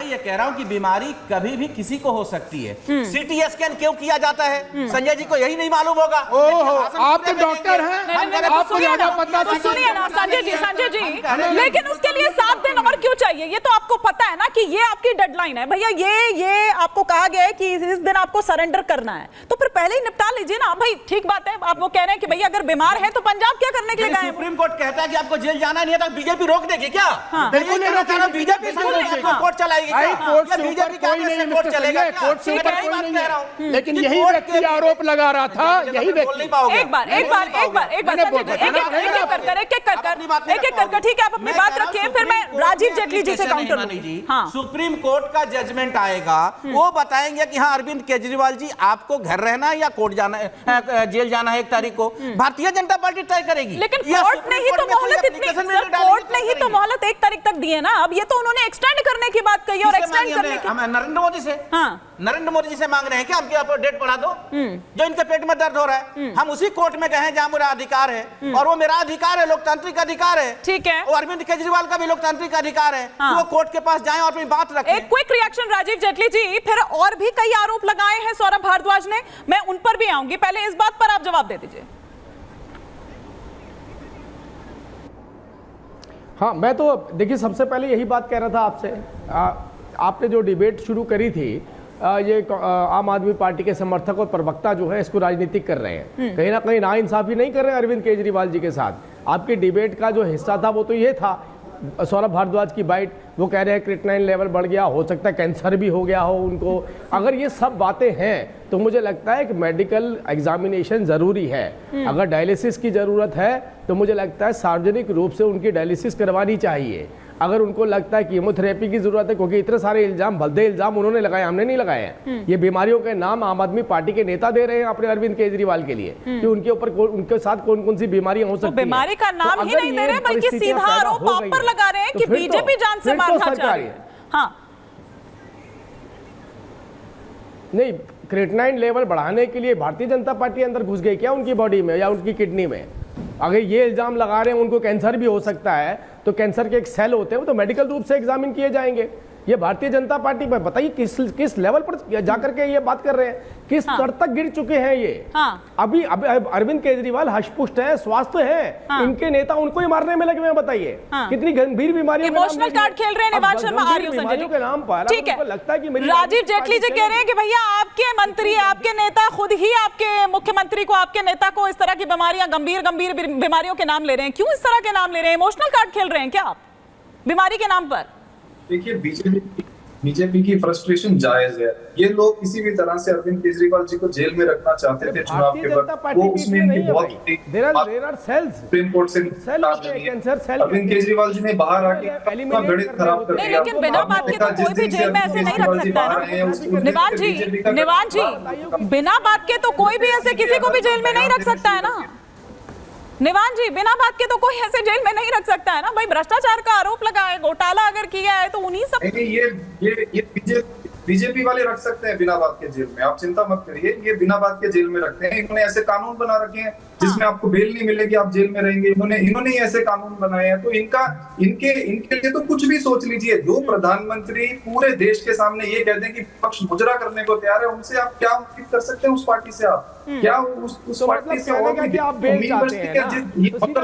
ये कह रहा हूं कि बीमारी कभी भी किसी को हो सकती है। सीटी स्कैन क्यों किया जाता है, संजय जी को यही नहीं मालूम होगा। आप तो डॉक्टर हैं, आपको ज्यादा पता है। सुनिए ना संजय जी, लेकिन उसके लिए 7 दिन और क्यों चाहिए? ये तो आपको पता है ना कि ये आपकी डेडलाइन है भैया। ये आपको कहा गया है कि इस दिन आपको सरेंडर करना है, तो फिर पहले ही निपटा लीजिए ना भाई। ठीक बात है, आप वो कह रहे हैं कि भैया अगर बीमार है तो पंजाब क्या करने के लिए गए? सुप्रीम कोर्ट कहता है कि आपको जेल जाना नहीं है, तो बीजेपी रोक देगी क्या? बिल्कुल नहीं रोकेगी। बीजेपी कोर्ट चलाएगी क्या? कोर्ट से ऊपर कोई नहीं मिस्टर संजय, कोर्ट से ऊपर कोई नहीं है। लेकिन यही व्यक्ति आरोप लगा रहा था, यही व्यक्ति। एक बार ठीक है, आप अपनी बात रखिए, फिर मैं राजीव जेटली जी से काउंटर लूंगी। हाँ, सुप्रीम कोर्ट का जजमेंट आएगा, वो बताएंगे कि हाँ अरविंद केजरीवाल जी आपको घर रहना है या कोर्ट जाना है, जेल जाना है 1 तारीख को। भारतीय जनता पार्टी तय करेगी। लेकिन कोर्ट ने ही तो मोहलत मोहलत 1 तारीख तक दी है ना। अब ये तो उन्होंने एक्सटेंड करने की बात कही और एक्सटेंड करने की हम नरेंद्र मोदी से नरेंद्र मोदी जी से मांग रहे हैं कि आपकी आप डेट बढ़ा दो, जो इनके पेट में दर्द हो रहा है। हम उसी कोर्ट में गए जहां मेरा अधिकार है, और वो मेरा अधिकार है, लोकतांत्रिक अधिकार है। ठीक है, और अरविंद केजरीवाल का भी लोकतांत्रिक अधिकार है। वो कोर्ट के पास जाएं और अपनी बात रखें। एक क्विक रिएक्शन राजीव जेटली जी। फिर और भी कई आरोप लगाए हैं सौरभ भारद्वाज ने, मैं उन पर भी आऊंगी, पहले इस बात पर आप जवाब दे दीजिए। हाँ, मैं तो देखिए सबसे पहले यही बात कह रहा था आपसे। आपने जो डिबेट शुरू करी थी, ये आम आदमी पार्टी के समर्थक और प्रवक्ता जो है इसको राजनीतिक कर रहे हैं, कहीं ना कहीं नाइंसाफी नहीं कर रहे हैं अरविंद केजरीवाल जी के साथ। आपकी डिबेट का जो हिस्सा था वो तो ये था, सौरभ भारद्वाज की बाइट, वो कह रहे हैं क्रिएटिनिन लेवल बढ़ गया, हो सकता है कैंसर भी हो गया हो उनको। अगर ये सब बातें हैं तो मुझे लगता है कि मेडिकल एग्जामिनेशन ज़रूरी है। अगर डायलिसिस की ज़रूरत है तो मुझे लगता है सार्वजनिक रूप से उनकी डायलिसिस करवानी चाहिए। अगर उनको लगता है कीमोथेरेपी की जरूरत है, क्योंकि इतने सारे इल्जाम, भलदे इल्जाम उन्होंने लगाए, हमने नहीं लगाए हैं। ये बीमारियों के नाम आम आदमी पार्टी के नेता दे रहे हैं अपने अरविंद केजरीवाल के लिए कि उनके ऊपर उनके साथ कौन कौन सी बीमारियां हो सकती हैं। बीमारी का नाम ही नहीं दे रहे, बल्कि सीधा आरोप आप पर लगा रहे हैं कि बीजेपी जान से मारना चाह रही है। हाँ, नहीं, क्रिएटिनिन लेवल बढ़ाने के लिए भारतीय जनता पार्टी अंदर घुस गई क्या उनकी बॉडी में या उनकी किडनी में? अगर ये इल्जाम लगा रहे हैं उनको कैंसर भी हो सकता है, तो कैंसर के एक सेल होते हैं वो तो मेडिकल रूप से एग्जामिन किए जाएंगे। ये भारतीय जनता पार्टी पर बताइए किस लेवल पर जाकर के ये बात कर रहे हैं, किस स्तर तक गिर चुके हैं ये। अभी अरविंद केजरीवाल हष्टपुष्ट है, स्वस्थ है, इनके नेता उनको ही मारने में लगे हुए हैं। बताइए कितनी गंभीर बीमारियों इमोशनल कार्ड खेल रहे हैं निवाज शर्मा, आ रही हूं संजय जी के नाम पर। ठीक है, लगता है कि राजीव जेटली जी कह रहे हैं कि भैया आपके मंत्री, आपके नेता खुद ही आपके मुख्यमंत्री को, आपके नेता को इस तरह की बीमारियां, गंभीर बीमारियों के नाम ले रहे हैं। क्यों इस तरह के नाम ले रहे हैं? इमोशनल कार्ड खेल रहे हैं क्या आप बीमारी के नाम पर? देखिए, बीजेपी की फ्रस्ट्रेशन जायज है। ये लोग किसी भी तरह से अरविंद केजरीवाल जी को जेल में रखना चाहते थे चुनाव के वक्त। वो उसमें इनकी बहुत सुप्रीम कोर्ट से अरविंद केजरीवाल जी ने बाहर आके अपना गणित खराब कर दिया। लेकिन बिना बात के तो कोई भी जेल में ऐसे नहीं रख सकता है ना निवाज जी, बिना बात के तो कोई भी ऐसे किसी को भी जेल में नहीं रख सकता है ना निवान जी। बिना बात के तो कोई ऐसे जेल में नहीं रख सकता है ना भाई। भ्रष्टाचार का आरोप लगा है, घोटाला अगर किया है तो उन्हीं सब। ये बीजेपी वाले रख सकते हैं बिना बात के जेल में, आप चिंता मत करिए। ये बिना बात के जेल में रखते हैं। इन्होंने ऐसे कानून बना रखे हैं जिसमें आपको बेल नहीं मिलेगी, आप जेल में रहेंगे। इन्होंने ऐसे कानून बनाए हैं, तो इनके लिए तो कुछ भी सोच लीजिए। जो प्रधानमंत्री पूरे देश के सामने ये कहते हैं कि पक्ष मुजरा करने को तैयार है, उनसे आप क्या उम्मीद कर सकते हैं? उस पार्टी से आप क्या उस पार्टी से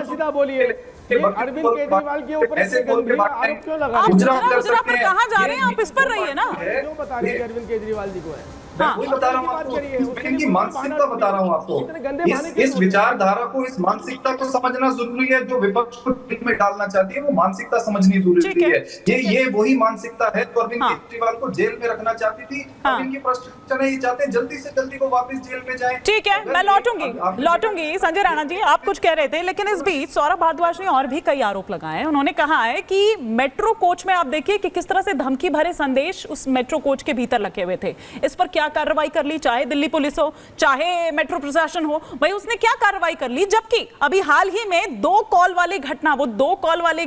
सीधा बोलिए, अरविंद केजरीवाल के ऊपर ऐसे गंभीर आरोप क्यों लगा? कहां जा रहे हैं आप? इस पर रहिए ना। क्यों बता रही है अरविंद केजरीवाल जी को है? वही बता रहा हूँ आपको, इनकी मानसिकता बता रहा हूँ आपको। इस विचारधारा को, इस मानसिकता को समझना जरूरी है। जो विपक्ष को जेल में डालना चाहती है वो मानसिकता समझनी जरूरी है। ये वही मानसिकता है तो अरविंद केजरीवाल को जेल में रखना चाहती थी। इनकी फ्रस्ट्रेशन है, ये चाहते हैं जल्दी से जल्दी को वापस जेल में जाए। ठीक है, मैं लौटूंगी संजय राणा जी, आप कुछ कह रहे थे। लेकिन इस बीच सौरभ भारद्वाज ने और भी कई आरोप लगाए हैं। उन्होंने कहा है कि मेट्रो कोच में आप देखिए कि किस तरह से धमकी भरे संदेश उस मेट्रो कोच के भीतर रखे हुए थे। इस पर क्या कार्रवाई कर ली, चाहे दिल्ली पुलिस हो चाहे मेट्रो प्रशासन हो, भाई उसने क्या कार्रवाई कर ली? जबकि अभी हाल ही में 2 कॉल वाली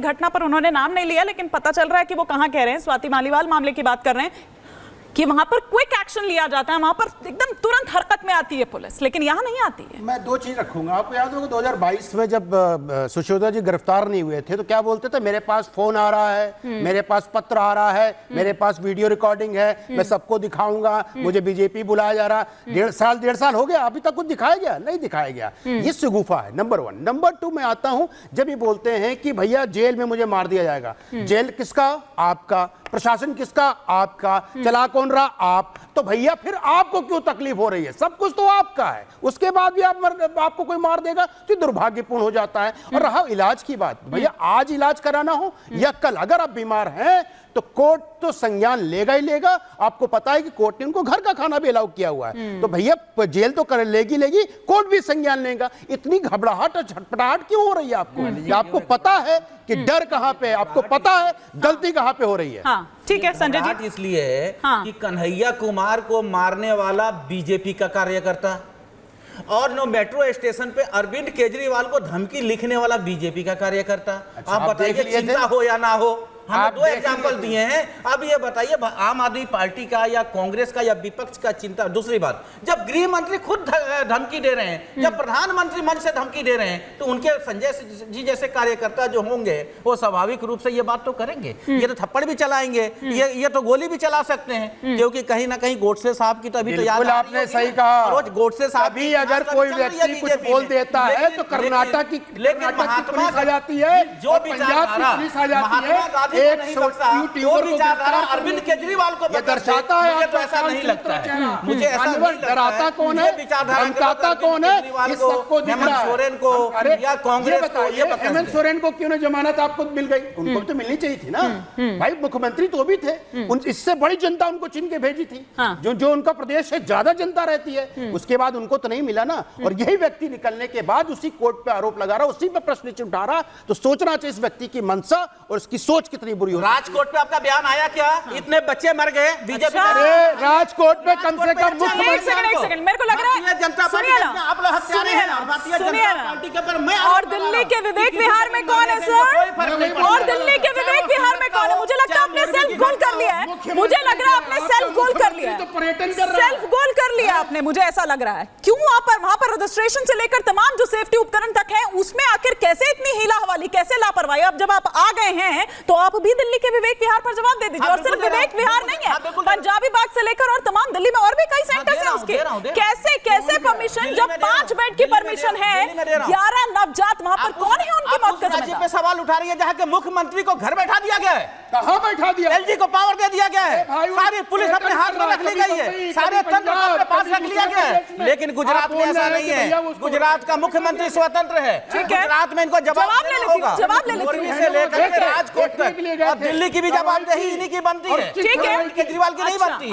घटना पर उन्होंने नाम नहीं लिया, लेकिन पता चल रहा है कि वो कहां कह रहे हैं, स्वाति मालीवाल मामले की बात कर रहे हैं। कि वहां पर क्विक एक्शन लिया जाता है, वहां पर एकदम तुरंत हरकत में आती है पुलिस, लेकिन यहाँ नहीं आती है। मैं दो चीज रखूंगा। आपको याद होगा 2022 में जब सुशोधा जी गिरफ्तार नहीं हुए थे तो क्या बोलते थे, मेरे पास फोन आ रहा है, मेरे पास पत्र आ रहा है, मेरे पास वीडियो रिकॉर्डिंग है, मैं सबको दिखाऊंगा, मुझे बीजेपी बुलाया जा रहा। 1.5 साल हो गया, अभी तक कुछ दिखाया गया नहीं, दिखाया गया। ये शगुफा है, नंबर 1। नंबर 2 मैं आता हूं, जब ये बोलते हैं कि भैया जेल में मुझे मार दिया जाएगा, जेल किसका? आपका। प्रशासन किसका? आपका। चला कौन रहा? आप। तो भैया फिर आपको क्यों तकलीफ हो रही है? सब कुछ तो आपका है, उसके बाद भी आपको कोई मार देगा तो दुर्भाग्यपूर्ण हो जाता है। और रहा इलाज की बात, भैया आज इलाज कराना हो या कल, अगर आप बीमार हैं तो कोर्ट तो संज्ञान लेगा ही लेगा। आपको पता है कि कोर्ट ने उनको घर का खाना भी अलाउ किया हुआ है, तो भैया जेल तो कर लेगी, कोर्ट भी संज्ञान लेगा। इतनी घबराहट और झटपटाहट क्यों हो रही है आपको? आपको पता है कि डर कहां पे है, आपको पता है गलती कहां पे हो रही है। हाँ, ठीक है संजय जी। इसलिए है हाँ। कि कन्हैया कुमार को मारने वाला बीजेपी का कार्यकर्ता और नो मेट्रो स्टेशन पे अरविंद केजरीवाल को धमकी लिखने वाला बीजेपी का कार्यकर्ता। आप बताइए, चिंता हो या ना हो, हमने 2 एग्जाम्पल दिए हैं। अब ये बताइए, आम आदमी पार्टी का या कांग्रेस का या विपक्ष का चिंता। दूसरी बात, जब गृह मंत्री खुद धमकी दे रहे हैं, जब प्रधानमंत्री मंच से धमकी दे रहे हैं, तो उनके संजय जी जैसे कार्यकर्ता जो होंगे वो स्वाभाविक रूप से ये बात तो करेंगे। ये तो थप्पड़ भी चलाएंगे, ये तो गोली भी चला सकते हैं, क्योंकि कहीं ना कहीं गोडसे साहब की तो अभी तो याद आपने सही कहा। रोज गोडसे साहब भी अगर कोई व्यक्ति कुछ बोल देता है तो कर्नाटक की पुलिस आ जाती है, जो पंजाब की पुलिस आ जाती है। अरविंद केजरीवाल को दर्शाता है। मुझे तो ऐसा नहीं लगता है, मुझे ऐसा नहीं लगता है। डराता कौन है, धमकाता कौन है, इस सबको दिख रहा है। हेमंत सोरेन को या कांग्रेस को, ये हेमंत सोरेन को क्यों ना जमानत आपको मिल गई? उनको तो मिलनी चाहिए थी ना भाई, मुख्यमंत्री तो भी थे, इससे बड़ी जनता उनको चुन के भेजी थी। जो उनका प्रदेश है, ज्यादा जनता रहती है, उसके बाद उनको तो नहीं मिला ना। और यही व्यक्ति निकलने के बाद उसी कोर्ट पे आरोप लगा रहा, उसी पे प्रश्न उठा रहा, तो सोचना चाहिए इस व्यक्ति की मंशा और इसकी सोच कितनी बुरी हो। राजकोट पे आपका बयान आया क्या? इतने बच्चे मर गए बीजेपी। अरे राजकोट में कम से कम एक सेकंड, मेरे को लग रहा है, जनता सुनिए ना, आप लोग हत्यारे हैं और भारतीय जनता पार्टी के ऊपर मैं। और दिल्ली के विवेक विहार में कौन है सर? और दिल्ली के विवेक विहार में कौन है? मुझे लगता है आपने सेल्फ गोल कर लिया है, मुझे लग रहा है आपने सेल्फ गोल कर लिया है, सेल्फ गोल कर लिया आपने, मुझे ऐसा लग रहा है। क्यों वहां पर रजिस्ट्रेशन से लेकर तमाम जो सेफ्टी उपकरण तक हैं, उसमें आखिर कैसे इतनी हीला हवाली, कैसे लापरवाही? अब जब आप आ गए हैं तो आप भी दिल्ली के विवेक विहार पर जवाब दे दीजिए। और सिर्फ विवेक विहार नहीं है, पंजाबी बाग से लेकर और तमाम दिल्ली में और भी कई सेंटर्स हैं उसके। कैसे परमिशन, जब 5 बेड की परमिशन है, 11 नवजात वहां पर, कौन है उनकी मौत का जिम्मेदार? पे सवाल उठा रही है जहां के मुख्यमंत्री को घर बैठा दिया गया है। कहां बैठा दिया? एलजी को पावर दे दिया गया है, सारी पुलिस अपने हाथ में रख ली गई है, सारे तंत्र अपने पास रख लिया गया है। लेकिन गुजरात में ऐसा नहीं है, गुजरात का मुख्यमंत्री स्वतंत्र है। गुजरात में इनको जवाब लेना होगा, मोरबी से लेकर के राजकोट तक, और दिल्ली की भी जवाबदेही इन्हीं की बनती है, केजरीवाल की नहीं बनती है।